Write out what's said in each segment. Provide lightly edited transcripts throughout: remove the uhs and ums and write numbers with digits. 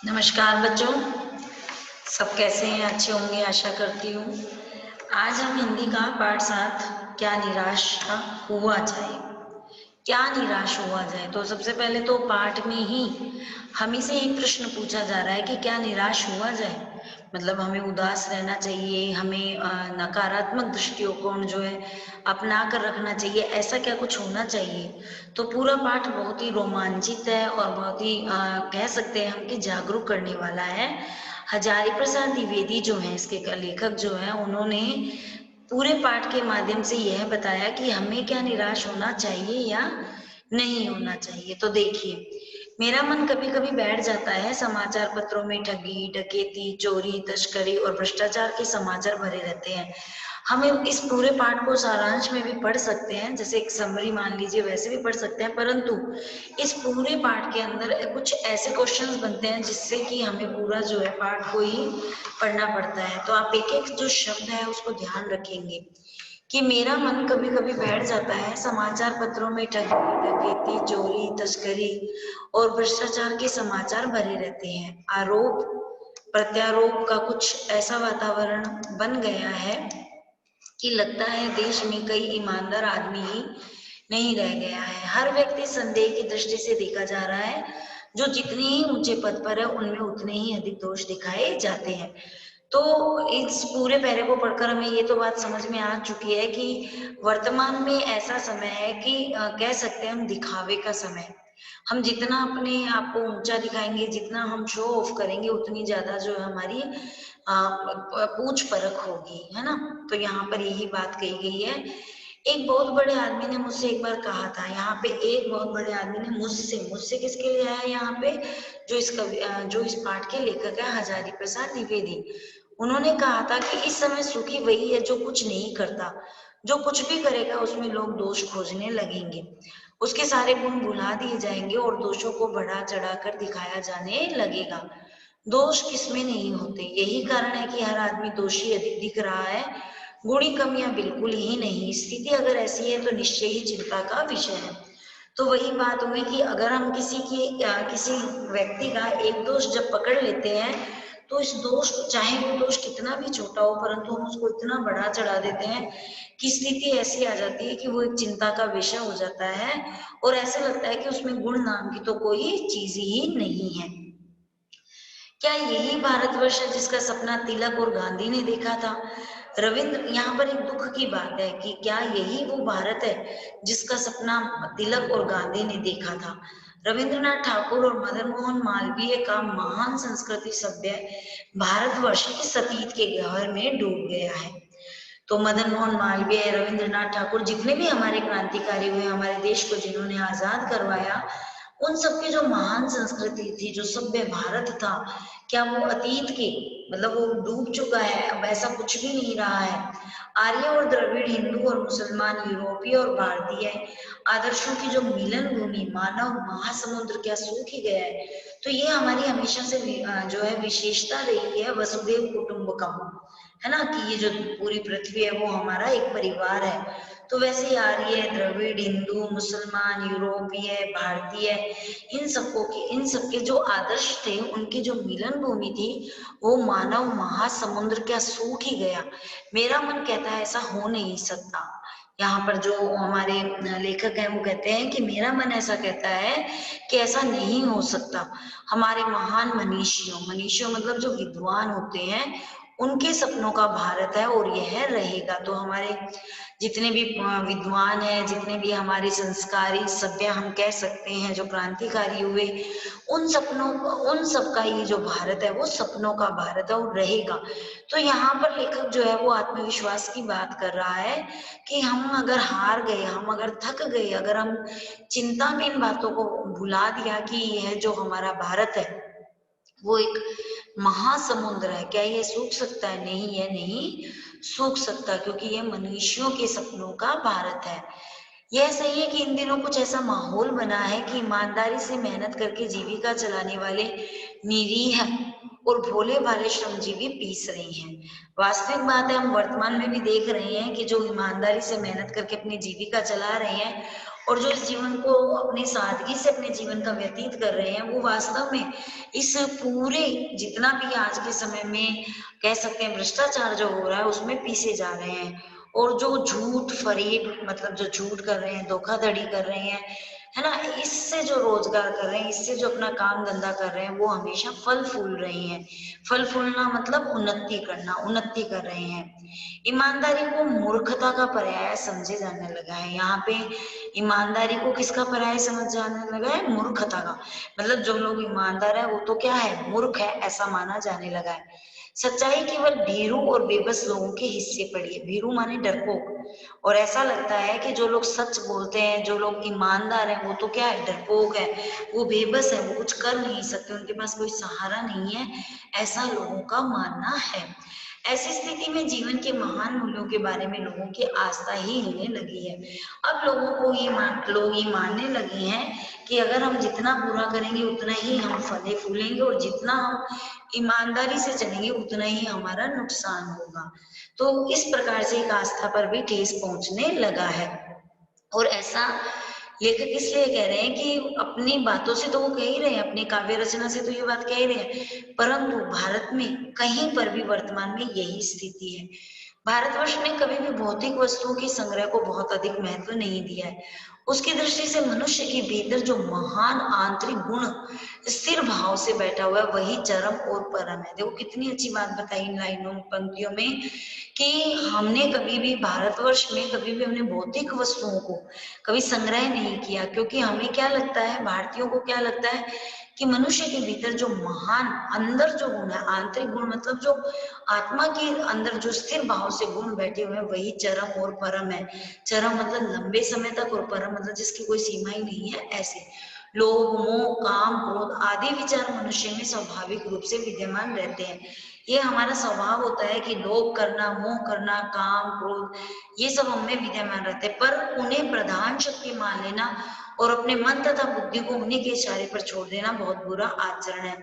नमस्कार बच्चों, सब कैसे हैं? अच्छे होंगे आशा करती हूँ। आज हम हिंदी का पाठ 7 क्या निराशा हुआ जाए, क्या निराश हुआ जाए। तो सबसे पहले तो पाठ में ही हमें से एक प्रश्न पूछा जा रहा है कि क्या निराश हुआ जाए, मतलब हमें उदास रहना चाहिए, हमें नकारात्मक दृष्टिकोण जो है अपना कर रखना चाहिए, ऐसा क्या कुछ होना चाहिए। तो पूरा पाठ बहुत ही रोमांचित है और बहुत ही कह सकते हैं हम कि जागरूक करने वाला है। हजारी प्रसाद द्विवेदी जो हैं, इसके लेखक जो हैं, उन्होंने पूरे पाठ के माध्यम से यह बताया कि हमें क्या निराश होना चाहिए या नहीं होना चाहिए। तो देखिए, मेरा मन कभी कभी बैठ जाता है, समाचार पत्रों में ठगी, डकैती, चोरी, तस्करी और भ्रष्टाचार के समाचार भरे रहते हैं। हमें इस पूरे पाठ को सारांश में भी पढ़ सकते हैं, जैसे एक समरी मान लीजिए, वैसे भी पढ़ सकते हैं, परंतु इस पूरे पाठ के अंदर कुछ ऐसे क्वेश्चंस बनते हैं जिससे कि हमें पूरा जो है पाठ को ही पढ़ना पड़ता है। तो आप एक एक जो शब्द है उसको ध्यान रखेंगे कि मेरा मन कभी कभी बैठ जाता है, समाचार पत्रों में ठगी, डकैती, चोरी, तस्करी और भ्रष्टाचार के समाचार भरे रहते हैं। आरोप प्रत्यारोप का कुछ ऐसा वातावरण बन गया है कि लगता है देश में कई ईमानदार आदमी ही नहीं रह गया है। हर व्यक्ति संदेह की दृष्टि से देखा जा रहा है। जो जितने ही ऊंचे पद पर है उनमें उतने ही अधिक दोष दिखाए जाते हैं। तो इस पूरे पैरे को पढ़कर हमें ये तो बात समझ में आ चुकी है कि वर्तमान में ऐसा समय है कि कह सकते हैं हम दिखावे का समय। हम जितना अपने आप को ऊंचा दिखाएंगे, जितना हम शो ऑफ करेंगे, उतनी ज्यादा जो है हमारी पूछ परख होगी, है ना। तो यहाँ पर यही बात कही गई है। एक बहुत बड़े आदमी ने मुझसे एक बार कहा था, यहाँ पे एक बहुत बड़े आदमी ने मुझसे मुझसे किसके लिए आया यहाँ पे, जो इस पाठ के लेखक है हजारी प्रसाद द्विवेदी। उन्होंने कहा था कि इस समय सुखी वही है जो कुछ नहीं करता। जो कुछ भी करेगा उसमें लोग दोष खोजने लगेंगे, उसके सारे गुण भुला दिए जाएंगे और दोषों को बढ़ा चढ़ा कर दिखाया जाने लगेगा। दोष किसमें नहीं होते, यही कारण है कि हर आदमी दोषी अधिक दिख रहा है, गुणी कमियां बिल्कुल ही नहीं। स्थिति अगर ऐसी है तो निश्चय ही चिंता का विषय है। तो वही बात हुई कि अगर हम किसी व्यक्ति का एक दोष जब पकड़ लेते हैं, तो इस दोष को, चाहे वो दोष कितना भी छोटा हो, परंतु हम उसको इतना बढ़ा चढ़ा देते हैं कि स्थिति ऐसी आ जाती है कि वो एक चिंता का विषय हो जाता है और ऐसे लगता है कि उसमें गुण नाम की तो कोई चीज ही नहीं है। क्या यही भारतवर्ष है जिसका सपना तिलक और गांधी ने देखा था? रविंद्र, यहाँ पर एक दुख की बात है कि क्या यही वो भारत है जिसका सपना तिलक और गांधी ने देखा था? रविंद्रनाथ ठाकुर और मदन मोहन मालवीय का महान संस्कृति सभ्य भारतवर्ष इस अतीत के गहवर में डूब गया है। तो मदन मोहन मालवीय, रविंद्रनाथ ठाकुर, जितने भी हमारे क्रांतिकारी हुए, हमारे देश को जिन्होंने आजाद करवाया, उन सबकी जो महान संस्कृति थी, जो सभ्य भारत था, क्या वो अतीत के, मतलब वो डूब चुका है? अब ऐसा कुछ भी नहीं रहा है। आर्य और द्रविड़, हिंदू और मुसलमान, यूरोपीय और भारतीय आदर्शों की जो मिलन भूमि, मानव महासमुद्र क्या सूख ही गया है। तो ये हमारी हमेशा से जो है विशेषता रही है, वसुदेव कुटुंबकम, है ना, कि ये जो पूरी पृथ्वी है वो हमारा एक परिवार है। तो वैसे ही आर्य, द्रविड़, हिंदू, मुसलमान, यूरोपीय, भारतीय, इन सबके जो आदर्श थे, उनकी जो मिलन भूमि थी, वो मानव महासमुद्र क्या सूख ही गया। मेरा मन कहता है ऐसा हो नहीं सकता। यहाँ पर जो हमारे लेखक हैं वो कहते हैं कि मेरा मन ऐसा कहता है कि ऐसा नहीं हो सकता। हमारे महान मनीषियों, मनीषियों मतलब जो विद्वान होते हैं, उनके सपनों का भारत है और यह रहेगा। तो हमारे जितने भी विद्वान हैं, जितने भी हमारे संस्कारी सभ्य हम कह सकते हैं, जो क्रांतिकारी हुए, उन सबका ये जो भारत है वो सपनों का भारत है और रहेगा। तो यहाँ पर लेखक जो है वो आत्मविश्वास की बात कर रहा है कि हम अगर हार गए, हम अगर थक गए, अगर हम चिंता में इन बातों को भुला दिया कि यह जो हमारा भारत है वो एक महासमुद्र है, क्या ये सूख सकता है? नहीं, ये नहीं सूख सकता, क्योंकि ये मनुष्यों के सपनों का भारत है। यह सही है कि इन दिनों कुछ ऐसा माहौल बना है कि ईमानदारी से मेहनत करके जीविका चलाने वाले निरीह और भोले भाले श्रमजीवी पीस रही हैं। वास्तविक बात है, हम वर्तमान में भी देख रहे हैं कि जो ईमानदारी से मेहनत करके अपनी जीविका चला रहे हैं और जो इस जीवन को अपनी सादगी से अपने जीवन का व्यतीत कर रहे हैं, वो वास्तव में इस पूरे जितना भी आज के समय में कह सकते हैं भ्रष्टाचार जो हो रहा है उसमें पीसे जा रहे हैं। और जो झूठ फरेब मतलब जो झूठ कर रहे हैं, धोखाधड़ी कर रहे हैं, है ना, इससे जो रोजगार कर रहे हैं, इससे जो अपना काम धंधा कर रहे हैं, वो हमेशा फल फूल रहे हैं। फल फूलना मतलब उन्नति करना, उन्नति कर रहे हैं। ईमानदारी को मूर्खता का पर्याय समझे जाने लगा है। यहाँ पे ईमानदारी को किसका पर्याय समझ जाने लगा है? मूर्खता का। मतलब जो लोग ईमानदार है वो तो क्या है? मूर्ख है, ऐसा माना जाने लगा है। सच्चाई केवल भीरू और बेबस लोगों के हिस्से पड़ी है। भीरू माने डरपोक। और ऐसा लगता है कि जो लोग सच बोलते हैं, जो लोग ईमानदार हैं, वो तो क्या है? डरपोक है, वो बेबस है, वो कुछ कर नहीं सकते, उनके पास कोई सहारा नहीं है, ऐसा लोगों का मानना है। ऐसी स्थिति में जीवन के महान मूल्यों के बारे में लोगों की आस्था ही हिलने लगी है। अब लोगों को लोग ये मानने लगे हैं कि अगर हम जितना बुरा करेंगे उतना ही हम फले फूलेंगे, और जितना हम ईमानदारी से चलेंगे उतना ही हमारा नुकसान होगा। तो इस प्रकार से एक आस्था पर भी ठेस पहुंचने लगा है। और ऐसा लेखक इसलिए कह रहे हैं कि अपनी बातों से तो वो कह ही रहे हैं, अपनी काव्य रचना से तो ये बात कह ही रहे हैं, परंतु भारत में कहीं पर भी वर्तमान में यही स्थिति है। भारतवर्ष ने कभी भी भौतिक वस्तुओं के संग्रह को बहुत अधिक महत्व नहीं दिया है। उसकी दृष्टि से मनुष्य के भीतर जो महान आंतरिक गुण स्थिर भाव से बैठा हुआ है, वही चरम और परम है। देखो कितनी अच्छी बात बताई इन लाइनों पंक्तियों में कि हमने कभी भी भारतवर्ष में कभी भी हमने भौतिक वस्तुओं को कभी संग्रह नहीं किया, क्योंकि हमें क्या लगता है, भारतीयों को क्या लगता है कि मनुष्य के भीतर जो महान अंदर जो गुण है, आंतरिक गुण मतलब जो आत्मा के अंदर जो स्थिर भाव से गुण बैठे हुए हैं, वही चरम और परम है। चरम मतलब लंबे समय तक, और परम मतलब जिसकी कोई सीमा ही नहीं है। ऐसे लोभ मोह काम क्रोध आदि विचार मनुष्य में स्वाभाविक रूप से विद्यमान रहते हैं। ये हमारा स्वभाव होता है कि लोभ करना, मोह करना, काम क्रोध, ये सब हमें विद्यमान रहते हैं, पर उन्हें प्रधान शक्ति मान लेना और अपने मन तथा बुद्धि को उन्हीं के इशारे पर छोड़ देना बहुत बुरा आचरण है।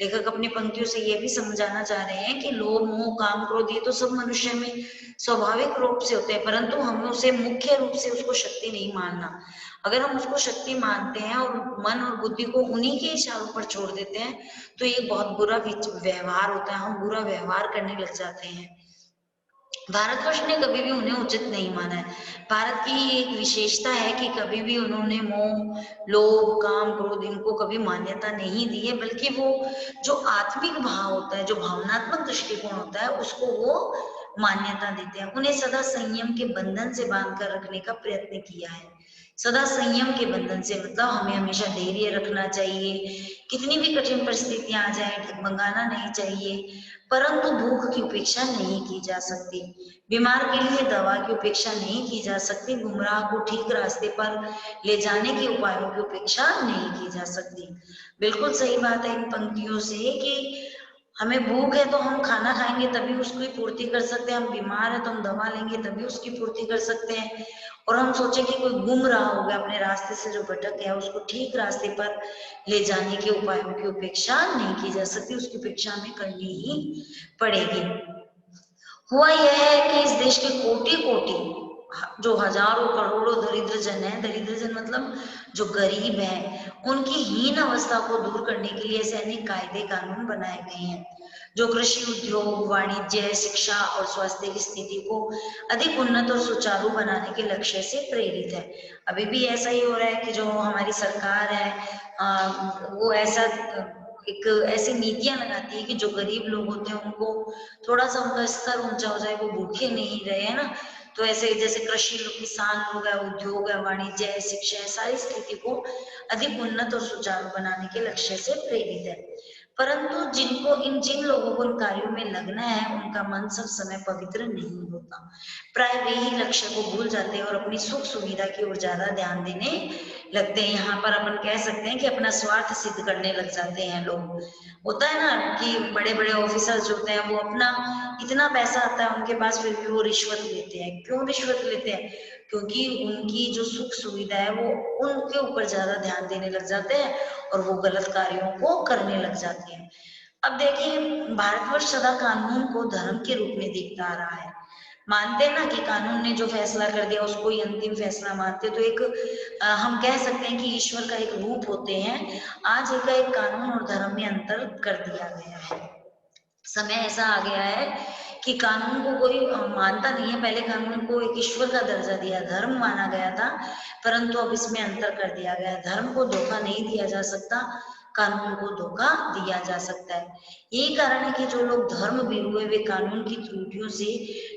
लेखक अपनी पंक्तियों से ये भी समझाना चाह रहे हैं कि लोभ मोह काम क्रोध ये तो सब मनुष्य में स्वाभाविक रूप से होते हैं, परंतु हमें उसे मुख्य रूप से उसको शक्ति नहीं मानना। अगर हम उसको शक्ति मानते हैं और मन और बुद्धि को उन्हीं के इशारों पर छोड़ देते हैं, तो ये बहुत बुरा व्यवहार होता है, हम बुरा व्यवहार करने लग जाते हैं। भारतवर्ष ने कभी भी उन्हें उचित नहीं माना है। भारत की एक विशेषता है कि कभी भी उन्होंने मोह लोभ काम क्रोध इनको कभी मान्यता नहीं दी है, बल्कि वो जो आत्मिक भाव होता है, जो भावनात्मक दृष्टिकोण होता है, उसको वो मान्यता देते हैं। उन्हें सदा संयम के बंधन से बांध कर रखने का प्रयत्न किया है। सदा संयम के बंधन से मतलब हमें हमेशा धैर्य रखना चाहिए, कितनी भी कठिन परिस्थितियां आ जाए डगमगाना नहीं चाहिए, परंतु भूख की उपेक्षा नहीं की जा सकती, बीमार के लिए दवा की उपेक्षा नहीं की जा सकती, गुमराह को ठीक रास्ते पर ले जाने के उपायों की उपेक्षा नहीं की जा सकती। बिल्कुल सही बात है इन पंक्तियों से कि हमें भूख है तो हम खाना खाएंगे तभी उसकी पूर्ति कर सकते हैं, हम बीमार है तो हम दवा लेंगे तभी उसकी पूर्ति कर सकते हैं, और हम सोचे कि कोई गुम रहा हो गया अपने रास्ते से जो भटक गया उसको ठीक रास्ते पर ले जाने के उपायों की उपेक्षा नहीं की जा सकती, उसकी उपेक्षा हमें करनी ही पड़ेगी। हुआ यह है कि इस देश के कोटि कोटि जो हजारों करोड़ों दरिद्र जन है, दरिद्र जन मतलब जो गरीब है, उनकी हीन अवस्था को दूर करने के लिए ऐसे अनेक कायदे कानून बनाए गए हैं जो कृषि उद्योग वाणिज्य शिक्षा और स्वास्थ्य की स्थिति को अधिक उन्नत और सुचारू बनाने के लक्ष्य से प्रेरित है। अभी भी ऐसा ही हो रहा है कि जो हमारी सरकार है वो ऐसा एक ऐसी नीतियां लगाती है कि जो गरीब लोग होते हैं उनको थोड़ा सा उनका स्तर ऊंचा हो जाए, वो भूखे नहीं रहे, है ना। तो ऐसे जैसे कृषि लोग किसान लोग है, उद्योग है, वाणिज्य है, शिक्षा है, सारी स्थिति को अधिक उन्नत और सुचारू बनाने के लक्ष्य से प्रेरित है। परंतु जिन लोगों को इन कार्यों में लगना है, उनका मन सब समय पवित्र नहीं होता। प्राय वे ही लक्ष्य को भूल जाते हैं और अपनी सुख सुविधा की ओर ज्यादा ध्यान देने लगते हैं। यहाँ पर अपन कह सकते हैं कि अपना स्वार्थ सिद्ध करने लग जाते हैं लोग। होता है ना कि बड़े बड़े ऑफिसर्स जो होते हैं वो अपना इतना पैसा आता है उनके पास, फिर भी वो रिश्वत लेते हैं। क्यों रिश्वत लेते हैं? क्योंकि उनकी जो सुख सुविधा है वो उनके ऊपर ज्यादा ध्यान देने लग जाते हैं और वो गलत कार्यों को करने लग जाते हैं। अब देखिए, भारतवर्ष सदा कानून को धर्म के रूप में देखता आ रहा है। मानते हैं ना कि कानून ने जो फैसला कर दिया उसको ही अंतिम फैसला मानते, तो एक हम कह सकते हैं कि ईश्वर का एक रूप होते हैं। आज एक कानून और धर्म में अंतर कर दिया गया है। समय ऐसा आ गया है कि कानून को कोई मानता नहीं है। पहले कानून को एक ईश्वर का दर्जा दिया, धर्म माना गया था, परंतु अब इसमें अंतर कर दिया गया। धर्म को धोखा नहीं दिया जा सकता, कानून को धोखा दिया जा सकता है। यही कारण है कि जो लोग धर्म भीरू है वे कानून की त्रुटियों से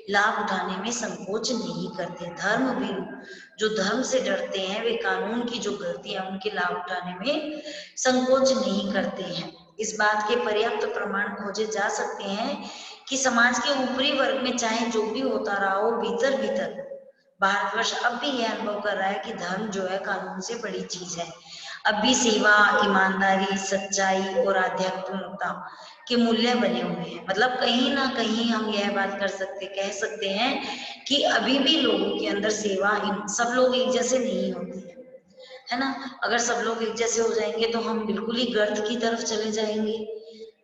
लाभ उठाने में संकोच नहीं करते। धर्म भीरू जो धर्म से डरते हैं वे कानून की जो गलतियां उनके लाभ उठाने में संकोच नहीं करते हैं। इस बात के पर्याप्त प्रमाण खोजे जा सकते हैं कि समाज के ऊपरी वर्ग में चाहे जो भी होता रहा हो, भीतर भीतर भारतवर्ष अब भी यह अनुभव कर रहा है कि धर्म जो है कानून से बड़ी चीज है। अब भी सेवा, ईमानदारी, सच्चाई और आध्यात्मिकता के मूल्य बने हुए हैं। मतलब कहीं ना कहीं हम यह बात कह सकते हैं कि अभी भी लोगों के अंदर सेवा, सब लोग एक जैसे नहीं होते हैं, है ना। अगर सब लोग एक जैसे हो जाएंगे तो हम बिल्कुल ही गर्त की तरफ चले जाएंगे।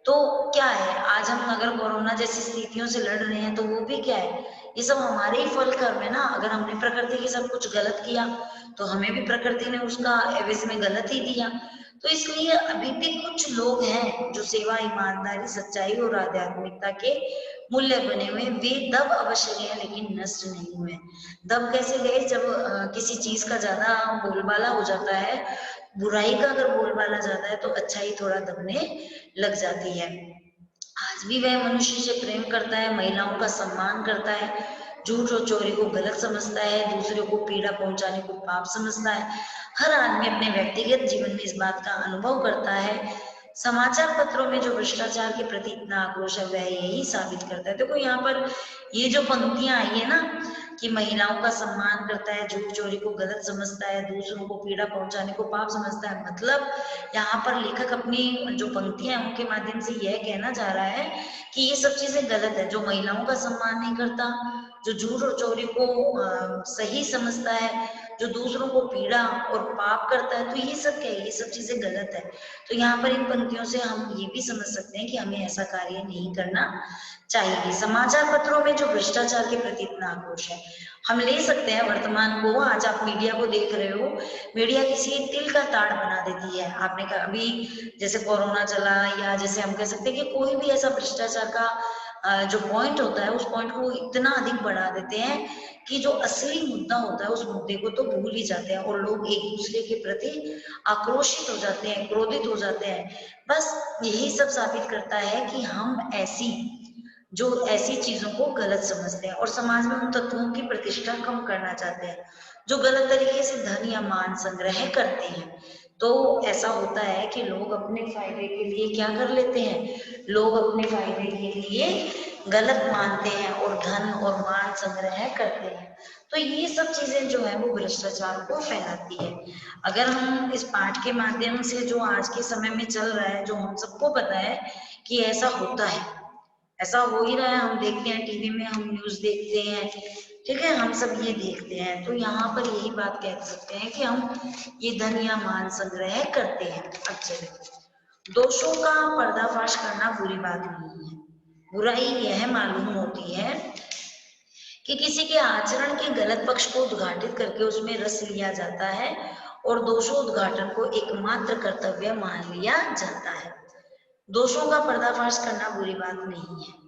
तो क्या है, आज हम अगर कोरोना जैसी स्थितियों से लड़ रहे हैं तो वो भी क्या है, ये सब हमारे ही फल कर्म है ना। अगर हमने प्रकृति के सब कुछ गलत किया तो हमें भी प्रकृति ने उसका एवज में गलत ही दिया। तो इसलिए अभी भी कुछ लोग हैं जो सेवा, ईमानदारी, सच्चाई और आध्यात्मिकता के मूल्य बने हुए। वे दब अवश्य गए लेकिन नष्ट नहीं हुए। दब कैसे गए, जब किसी चीज का ज्यादा बोलबाला हो जाता है, बुराई का अगर बोलबाला ज्यादा है तो अच्छाई थोड़ा दबने लग जाती है। आज भी वह मनुष्य से प्रेम करता है, महिलाओं का सम्मान करता है, झूठ और चोरी को गलत समझता है, दूसरे को पीड़ा पहुंचाने को पाप समझता है। हर आदमी अपने व्यक्तिगत जीवन में इस बात का अनुभव करता है। समाचार पत्रों में जो भ्रष्टाचार के प्रति इतना आक्रोश है वह यही साबित करता है। देखो यहाँ पर ये जो पंक्तियां आई है ना कि महिलाओं का सम्मान करता है, झूठ चोरी को गलत समझता है, दूसरों को पीड़ा पहुंचाने को पाप समझता है, मतलब यहाँ पर लेखक अपनी जो पंक्तियां हैं उनके माध्यम से यह कहना चाह रहा है कि ये सब चीजें गलत है। जो महिलाओं का सम्मान नहीं करता, जो झूठ और चोरी को सही समझता है, जो दूसरों को पीड़ा और पाप करता है, तो ये सब क्या है, ये सब चीजें गलत है। तो यहाँ पर इन पंक्तियों से हम ये भी समझ सकते हैं कि हमें ऐसा कार्य नहीं करना चाहिए। समाचार पत्रों में जो भ्रष्टाचार के प्रति इतना आक्रोश है, हम ले सकते हैं वर्तमान को। आज आप मीडिया को देख रहे हो, मीडिया किसी तिल का ताड़ बना देती है। आपने अभी जैसे कोरोना चला, या जैसे हम कह सकते हैं कि कोई भी ऐसा भ्रष्टाचार का जो पॉइंट होता है उस पॉइंट को इतना अधिक बढ़ा देते हैं कि जो असली मुद्दा होता है उस मुद्दे को तो भूल ही जाते हैं, और लोग एक दूसरे के प्रति आक्रोशित हो जाते हैं, क्रोधित हो जाते हैं। बस यही सब साबित करता है कि हम ऐसी चीजों को गलत समझते हैं और समाज में उन तत्वों की प्रतिष्ठा कम करना चाहते हैं जो गलत तरीके से धन या मान संग्रह करते हैं। तो ऐसा होता है कि लोग अपने फायदे के लिए क्या कर लेते हैं, लोग अपने फायदे के लिए गलत मानते हैं और धन और मान संग्रह करते हैं। तो ये सब चीजें जो है वो भ्रष्टाचार को फैलाती है। अगर हम इस पाठ के माध्यम से जो आज के समय में चल रहा है, जो हम सबको पता है कि ऐसा होता है, ऐसा हो ही रहा है, हम देखते हैं टीवी में, हम न्यूज देखते हैं, ठीक है, हम सब ये देखते हैं। तो यहाँ पर यही बात कह सकते हैं कि हम ये धन या मान संग्रह करते हैं। अब चलिए, दोषों का पर्दाफाश करना बुरी बात नहीं है। बुराई यह मालूम होती है कि किसी के आचरण के गलत पक्ष को उद्घाटित करके उसमें रस लिया जाता है और दोषोद्घाटन को एकमात्र कर्तव्य मान लिया जाता है। दोषों का पर्दाफाश करना बुरी बात नहीं है।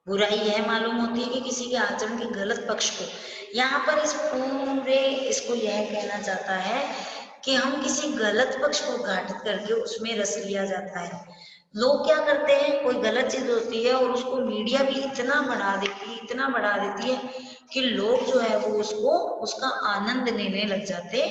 बुराई यह मालूम होती है कि किसी के आचरण के गलत पक्ष को, यहाँ पर इसको यह कहना चाहता है कि हम किसी गलत पक्ष को उद्घाटित करके उसमें रस लिया जाता है। लोग क्या करते हैं, कोई गलत चीज होती है और उसको मीडिया भी इतना बढ़ा देती है कि लोग जो है वो उसका आनंद लेने लग जाते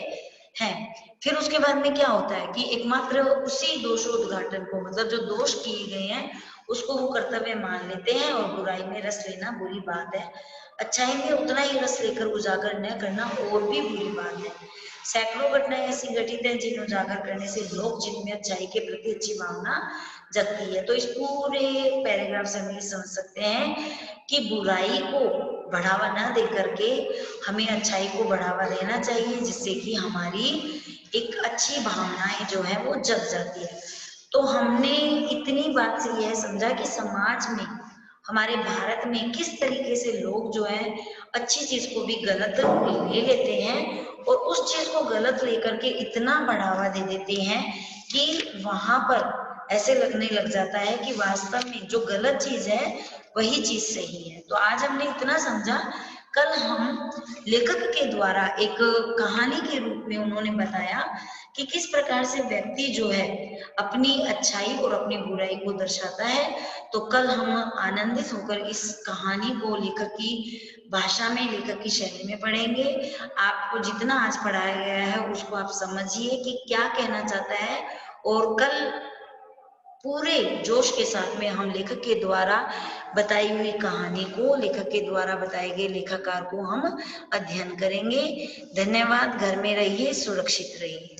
हैं। फिर उसके बाद में क्या होता है कि एकमात्र उसी दोषोद्घाटन को, मतलब जो दोष किए गए हैं उसको वो कर्तव्य मान लेते हैं, और बुराई में रस लेना बुरी बात है। अच्छाई में उतना ही रस लेकर उजागर न करना और भी बुरी बात है। सैकड़ों घटनाएं ऐसी घटित है जिन्हें उजागर करने से लोग जिनमें अच्छाई के प्रति अच्छी भावना जगती है। तो इस पूरे पैराग्राफ से हम ये समझ सकते हैं कि बुराई को बढ़ावा न दे करके हमें अच्छाई को बढ़ावा देना चाहिए, जिससे कि हमारी एक अच्छी भावनाएं जो है वो जग जाती है। तो हमने इतनी बात से यह समझा कि समाज में हमारे भारत में किस तरीके से लोग जो है अच्छी चीज को भी गलत ले लेते हैं और उस चीज को गलत लेकर के इतना बढ़ावा दे देते हैं कि वहां पर ऐसे लगने लग जाता है कि वास्तव में जो गलत चीज है वही चीज सही है। तो आज हमने इतना समझा। कल हम लेखक के द्वारा एक कहानी के रूप में उन्होंने बताया कि किस प्रकार से व्यक्ति जो है अपनी अच्छाई और अपनी बुराई को दर्शाता है। तो कल हम आनंदित होकर इस कहानी को लेखक की भाषा में, लेखक की शैली में पढ़ेंगे। आपको जितना आज पढ़ाया गया है उसको आप समझिए कि क्या कहना चाहता है, और कल पूरे जोश के साथ में हम लेखक के द्वारा बताई हुई कहानी को, लेखक के द्वारा बताए गए लेखाकार को हम अध्ययन करेंगे। धन्यवाद। घर में रहिए, सुरक्षित रहिए।